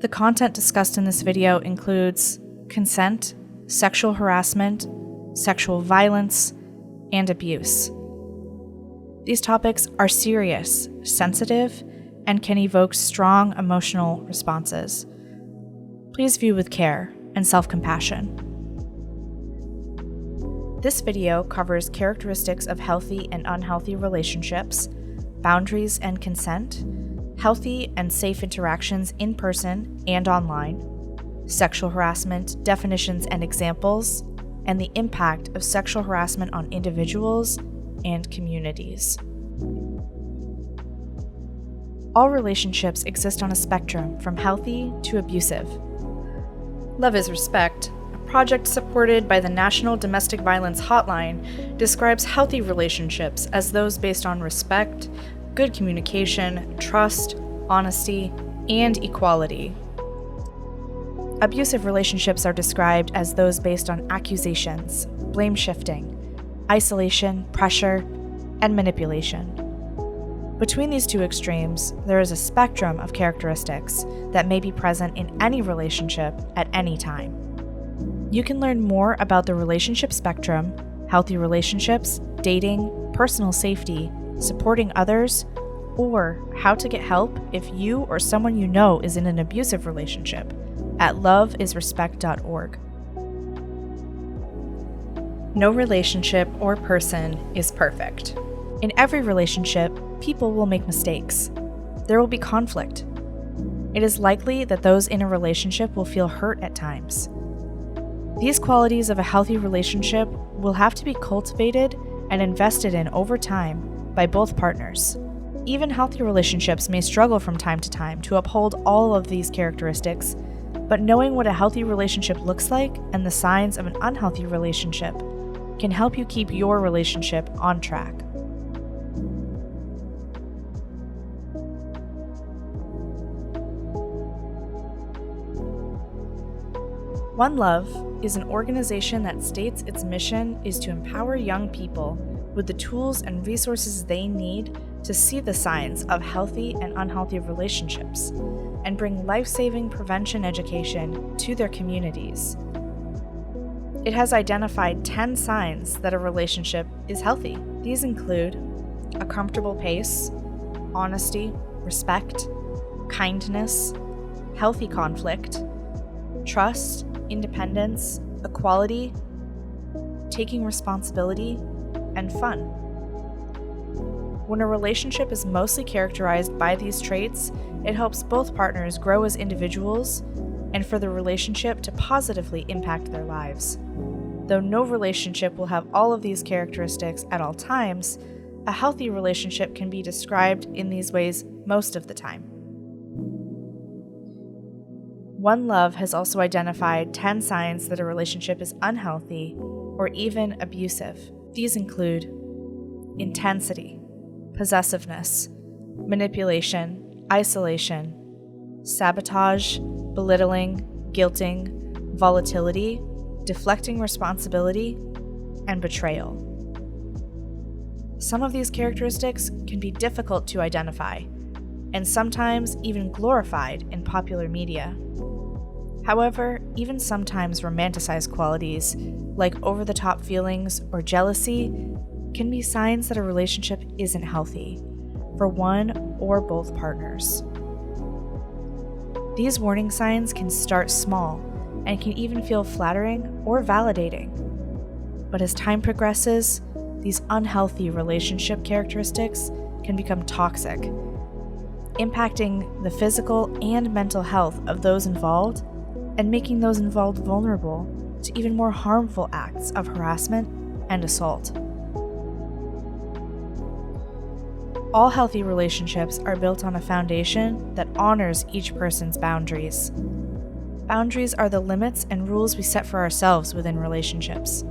The content discussed in this video includes consent, sexual harassment, sexual violence, and abuse. These topics are serious, sensitive, and can evoke strong emotional responses. Please view with care and self-compassion. This video covers characteristics of healthy and unhealthy relationships, boundaries and consent, healthy and safe interactions in person and online, sexual harassment, definitions and examples, and the impact of sexual harassment on individuals and communities. All relationships exist on a spectrum from healthy to abusive. Love is Respect, a project supported by the National Domestic Violence Hotline, describes healthy relationships as those based on respect, good communication, trust, honesty, and equality. Abusive relationships are described as those based on accusations, blame shifting, isolation, pressure, and manipulation. Between these two extremes, there is a spectrum of characteristics that may be present in any relationship at any time. You can learn more about the relationship spectrum, healthy relationships, dating, personal safety, supporting others, or how to get help if you or someone you know is in an abusive relationship at loveisrespect.org. No relationship or person is perfect. In every relationship, people will make mistakes. There will be conflict. It is likely that those in a relationship will feel hurt at times. These qualities of a healthy relationship will have to be cultivated and invested in over time by both partners. Even healthy relationships may struggle from time to time to uphold all of these characteristics, but knowing what a healthy relationship looks like and the signs of an unhealthy relationship can help you keep your relationship on track. One Love is an organization that states its mission is to empower young people with the tools and resources they need to see the signs of healthy and unhealthy relationships and bring life-saving prevention education to their communities. It has identified 10 signs that a relationship is healthy. These include a comfortable pace, honesty, respect, kindness, healthy conflict, trust, independence, equality, taking responsibility, and fun. When a relationship is mostly characterized by these traits, it helps both partners grow as individuals and for the relationship to positively impact their lives. Though no relationship will have all of these characteristics at all times, a healthy relationship can be described in these ways most of the time. One Love has also identified 10 signs that a relationship is unhealthy or even abusive. These include intensity, possessiveness, manipulation, isolation, sabotage, belittling, guilting, volatility, deflecting responsibility, and betrayal. Some of these characteristics can be difficult to identify, and sometimes even glorified in popular media. However, even sometimes romanticized qualities, like over-the-top feelings or jealousy, can be signs that a relationship isn't healthy for one or both partners. These warning signs can start small and can even feel flattering or validating. But as time progresses, these unhealthy relationship characteristics can become toxic, impacting the physical and mental health of those involved and making those involved vulnerable to even more harmful acts of harassment and assault. All healthy relationships are built on a foundation that honors each person's boundaries. Boundaries are the limits and rules we set for ourselves within relationships.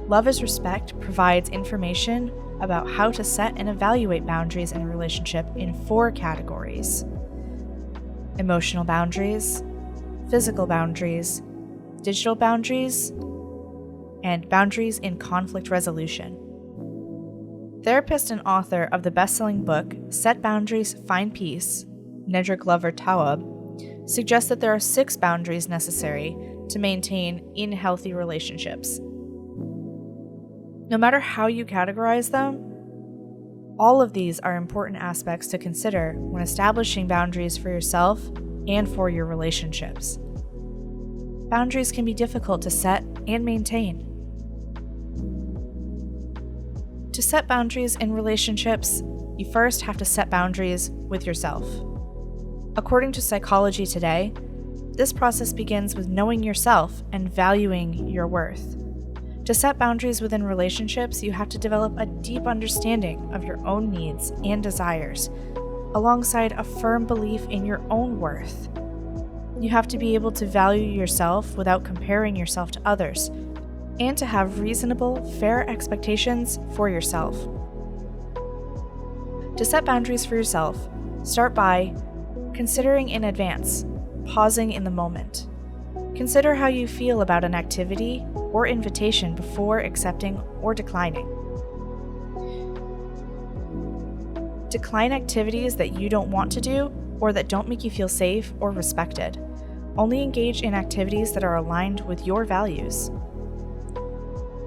Love is Respect provides information about how to set and evaluate boundaries in a relationship in 4 categories: emotional boundaries, physical boundaries, digital boundaries, and boundaries in conflict resolution. Therapist and author of the best-selling book, Set Boundaries, Find Peace, Nedra Glover Tawwab, suggests that there are 6 boundaries necessary to maintain in healthy relationships. No matter how you categorize them, all of these are important aspects to consider when establishing boundaries for yourself and for your relationships. Boundaries can be difficult to set and maintain. To set boundaries in relationships, you first have to set boundaries with yourself. According to Psychology Today, this process begins with knowing yourself and valuing your worth. To set boundaries within relationships, you have to develop a deep understanding of your own needs and desires, alongside a firm belief in your own worth. You have to be able to value yourself without comparing yourself to others, and to have reasonable, fair expectations for yourself. To set boundaries for yourself, start by considering in advance, pausing in the moment. Consider how you feel about an activity or invitation before accepting or declining. Decline activities that you don't want to do or that don't make you feel safe or respected. Only engage in activities that are aligned with your values.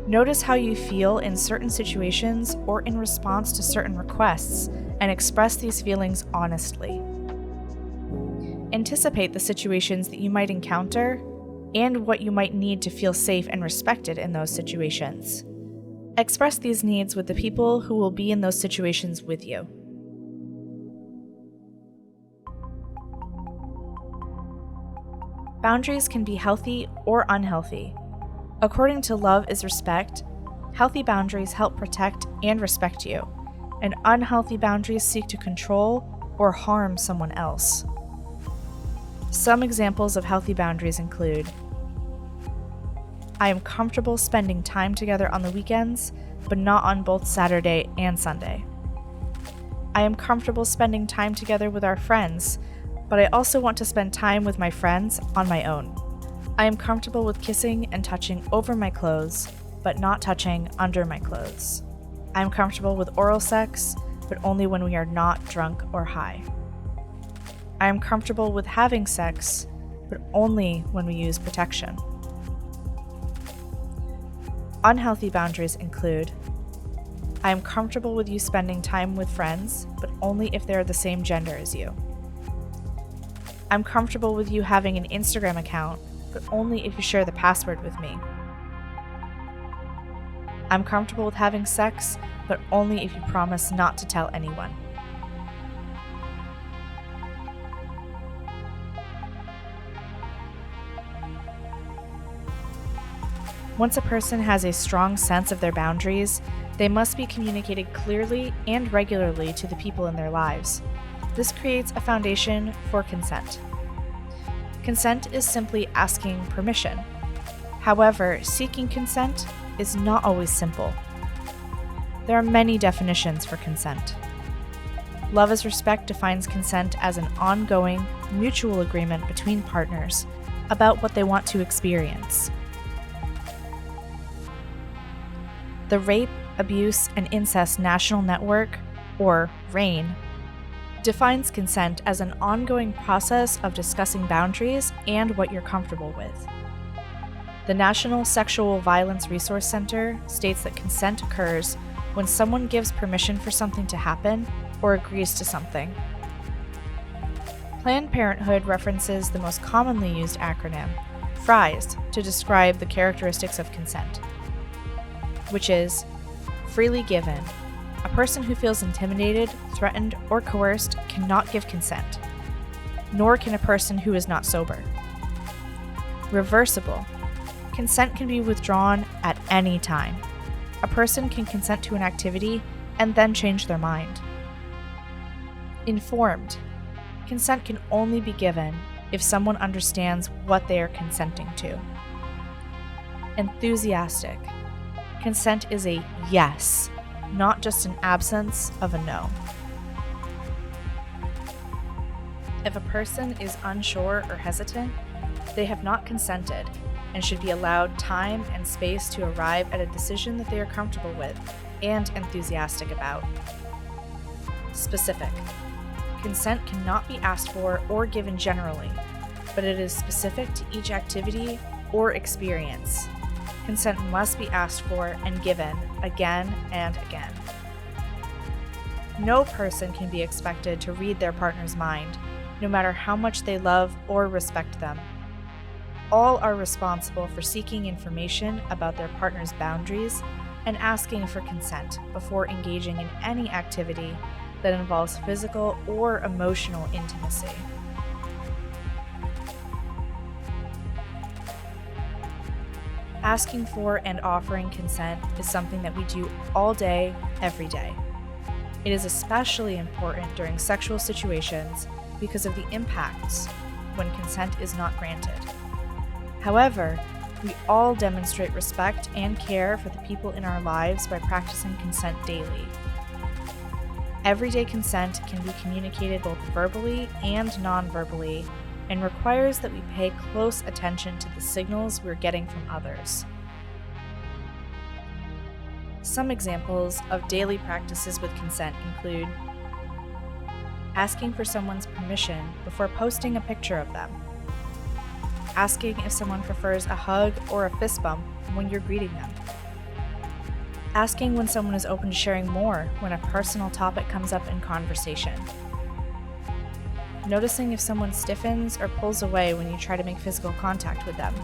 Notice how you feel in certain situations or in response to certain requests, and express these feelings honestly. Anticipate the situations that you might encounter and what you might need to feel safe and respected in those situations. Express these needs with the people who will be in those situations with you. Boundaries can be healthy or unhealthy. According to Love is Respect, healthy boundaries help protect and respect you, and unhealthy boundaries seek to control or harm someone else. Some examples of healthy boundaries include: I am comfortable spending time together on the weekends, but not on both Saturday and Sunday. I am comfortable spending time together with our friends, but I also want to spend time with my friends on my own. I am comfortable with kissing and touching over my clothes, but not touching under my clothes. I am comfortable with oral sex, but only when we are not drunk or high. I am comfortable with having sex, but only when we use protection. Unhealthy boundaries include: I am comfortable with you spending time with friends, but only if they are the same gender as you. I'm comfortable with you having an Instagram account, but only if you share the password with me. I'm comfortable with having sex, but only if you promise not to tell anyone. Once a person has a strong sense of their boundaries, they must be communicated clearly and regularly to the people in their lives. This creates a foundation for consent. Consent is simply asking permission. However, seeking consent is not always simple. There are many definitions for consent. Love is Respect defines consent as an ongoing, mutual agreement between partners about what they want to experience. The Rape, Abuse, and Incest National Network, or RAINN, defines consent as an ongoing process of discussing boundaries and what you're comfortable with. The National Sexual Violence Resource Center states that consent occurs when someone gives permission for something to happen or agrees to something. Planned Parenthood references the most commonly used acronym, FRIES, to describe the characteristics of consent, which is freely given. A person who feels intimidated, threatened, or coerced cannot give consent, nor can a person who is not sober. Reversible. Consent can be withdrawn at any time. A person can consent to an activity and then change their mind. Informed. Consent can only be given if someone understands what they are consenting to. Enthusiastic. Consent is a yes, not just an absence of a no. If a person is unsure or hesitant, they have not consented and should be allowed time and space to arrive at a decision that they are comfortable with and enthusiastic about. Specific. Consent cannot be asked for or given generally. but it is specific to each activity or experience. Consent must be asked for and given again and again. No person can be expected to read their partner's mind, no matter how much they love or respect them. All are responsible for seeking information about their partner's boundaries and asking for consent before engaging in any activity that involves physical or emotional intimacy. Asking for and offering consent is something that we do all day, every day. It is especially important during sexual situations because of the impacts when consent is not granted. However, we all demonstrate respect and care for the people in our lives by practicing consent daily. Everyday consent can be communicated both verbally and non-verbally and requires that we pay close attention to the signals we're getting from others. Some examples of daily practices with consent include asking for someone's permission before posting a picture of them, asking if someone prefers a hug or a fist bump when you're greeting them, asking when someone is open to sharing more when a personal topic comes up in conversation, noticing if someone stiffens or pulls away when you try to make physical contact with them,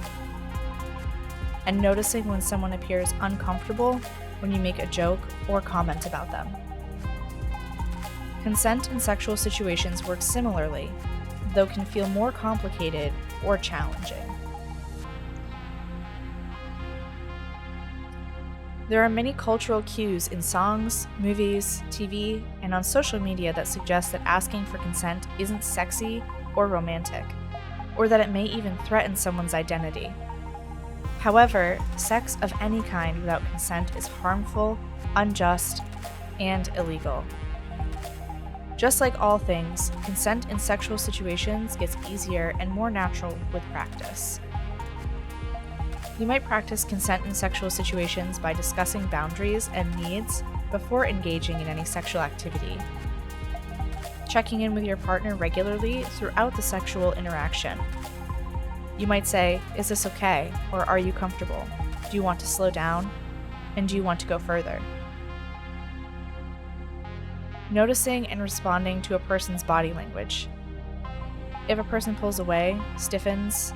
and noticing when someone appears uncomfortable when you make a joke or comment about them. Consent in sexual situations works similarly, though can feel more complicated or challenging. There are many cultural cues in songs, movies, TV, and on social media that suggest that asking for consent isn't sexy or romantic, or that it may even threaten someone's identity. However, sex of any kind without consent is harmful, unjust, and illegal. Just like all things, consent in sexual situations gets easier and more natural with practice. You might practice consent in sexual situations by discussing boundaries and needs before engaging in any sexual activity. Checking in with your partner regularly throughout the sexual interaction. You might say, "Is this okay?" or "Are you comfortable? Do you want to slow down? And do you want to go further?" Noticing and responding to a person's body language. If a person pulls away, stiffens,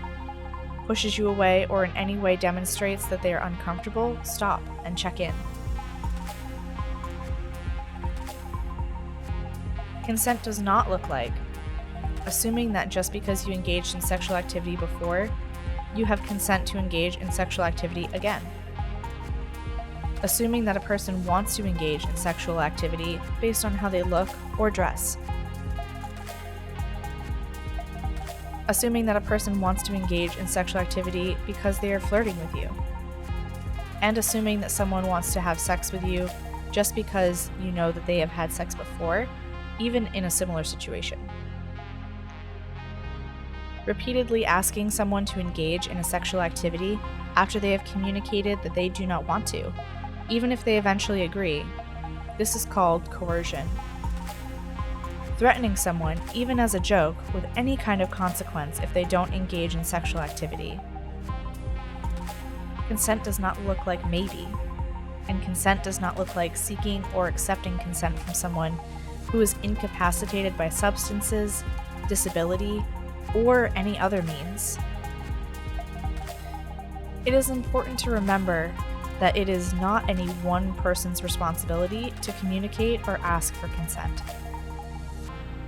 pushes you away, or in any way demonstrates that they are uncomfortable, stop and check in. Consent does not look like assuming that just because you engaged in sexual activity before, you have consent to engage in sexual activity again. Assuming that a person wants to engage in sexual activity based on how they look or dress. Assuming that a person wants to engage in sexual activity because they are flirting with you. And assuming that someone wants to have sex with you just because you know that they have had sex before, even in a similar situation. Repeatedly asking someone to engage in a sexual activity after they have communicated that they do not want to, even if they eventually agree. This is called coercion. Threatening someone, even as a joke, with any kind of consequence if they don't engage in sexual activity. Consent does not look like maybe, and consent does not look like seeking or accepting consent from someone who is incapacitated by substances, disability, or any other means. It is important to remember that it is not any one person's responsibility to communicate or ask for consent.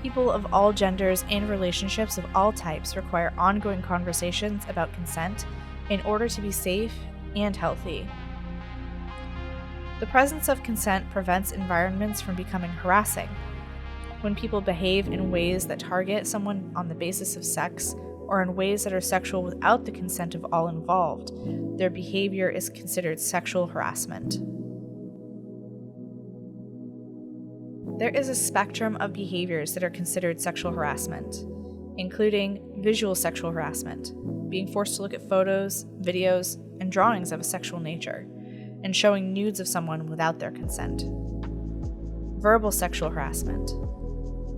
People of all genders and relationships of all types require ongoing conversations about consent in order to be safe and healthy. The presence of consent prevents environments from becoming harassing. When people behave in ways that target someone on the basis of sex, or in ways that are sexual without the consent of all involved, their behavior is considered sexual harassment. There is a spectrum of behaviors that are considered sexual harassment, including visual sexual harassment, being forced to look at photos, videos, and drawings of a sexual nature, and showing nudes of someone without their consent. Verbal sexual harassment,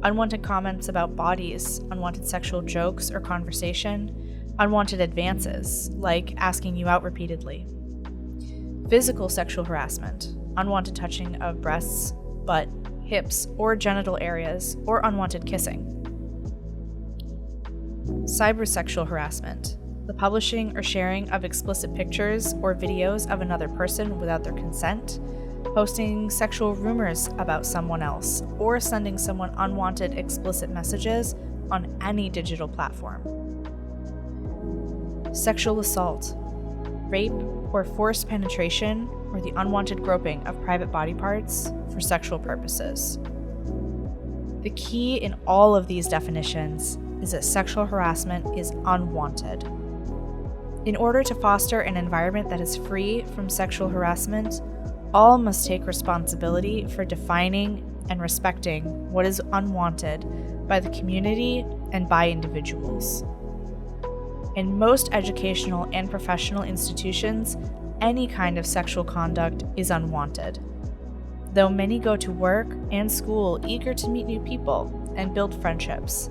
unwanted comments about bodies, unwanted sexual jokes or conversation, unwanted advances, like asking you out repeatedly. Physical sexual harassment, unwanted touching of breasts, butt, hips, or genital areas, or unwanted kissing. Cybersexual harassment, the publishing or sharing of explicit pictures or videos of another person without their consent, posting sexual rumors about someone else, or sending someone unwanted explicit messages on any digital platform. Sexual assault, rape or forced penetration or the unwanted groping of private body parts for sexual purposes. The key in all of these definitions is that sexual harassment is unwanted. In order to foster an environment that is free from sexual harassment, all must take responsibility for defining and respecting what is unwanted by the community and by individuals. In most educational and professional institutions, any kind of sexual conduct is unwanted. Though many go to work and school eager to meet new people and build friendships,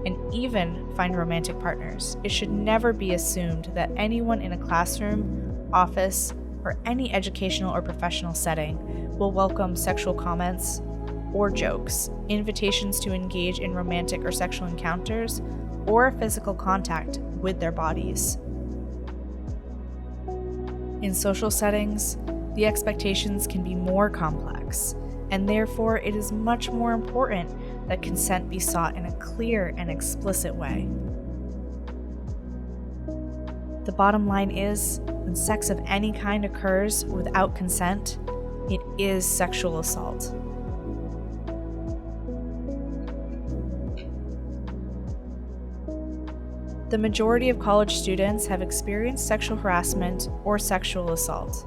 and even find romantic partners, it should never be assumed that anyone in a classroom, office, or any educational or professional setting will welcome sexual comments or jokes, invitations to engage in romantic or sexual encounters, or physical contact with their bodies. In social settings, the expectations can be more complex, and therefore it is much more important that consent be sought in a clear and explicit way. The bottom line is, when sex of any kind occurs without consent, it is sexual assault. The majority of college students have experienced sexual harassment or sexual assault.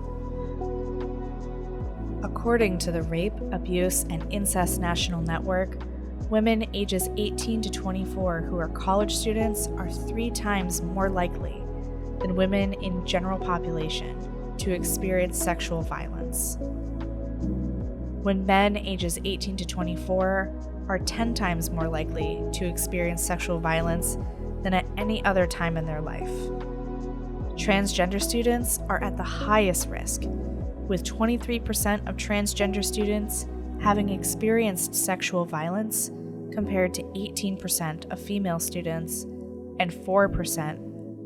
According to the Rape, Abuse, and Incest National Network, women ages 18 to 24 who are college students are 3 times more likely than women in general population to experience sexual violence. When men ages 18 to 24 are 10 times more likely to experience sexual violence than at any other time in their life. Transgender students are at the highest risk, with 23% of transgender students having experienced sexual violence compared to 18% of female students and 4%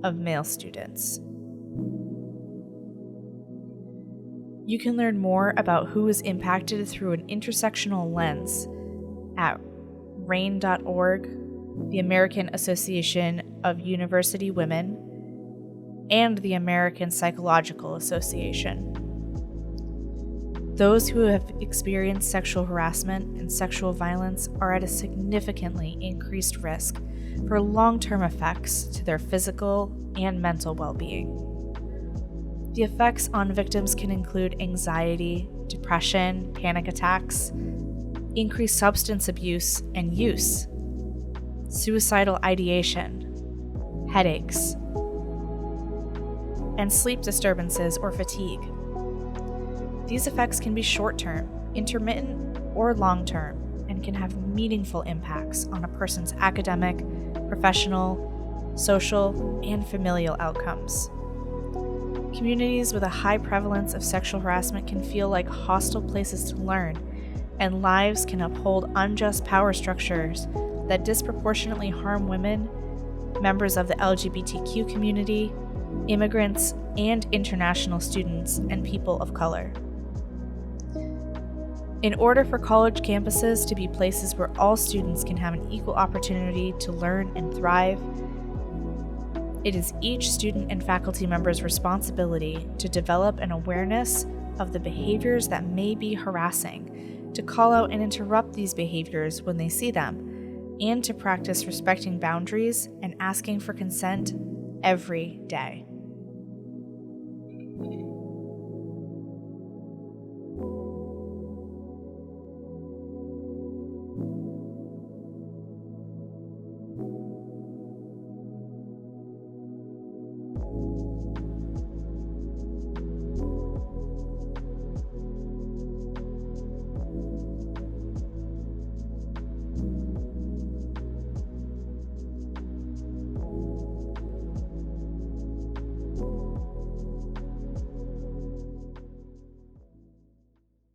of male students. You can learn more about who is impacted through an intersectional lens at RAINN.org, the American Association of University Women, and the American Psychological Association. Those who have experienced sexual harassment and sexual violence are at a significantly increased risk for long-term effects to their physical and mental well-being. The effects on victims can include anxiety, depression, panic attacks, increased substance abuse and use, suicidal ideation, headaches, and sleep disturbances or fatigue. These effects can be short-term, intermittent, or long-term, and can have meaningful impacts on a person's academic, professional, social, and familial outcomes. Communities with a high prevalence of sexual harassment can feel like hostile places to learn, and lives can uphold unjust power structures that disproportionately harm women, members of the LGBTQ community, immigrants, and international students and people of color. In order for college campuses to be places where all students can have an equal opportunity to learn and thrive, it is each student and faculty member's responsibility to develop an awareness of the behaviors that may be harassing, to call out and interrupt these behaviors when they see them, and to practice respecting boundaries and asking for consent every day.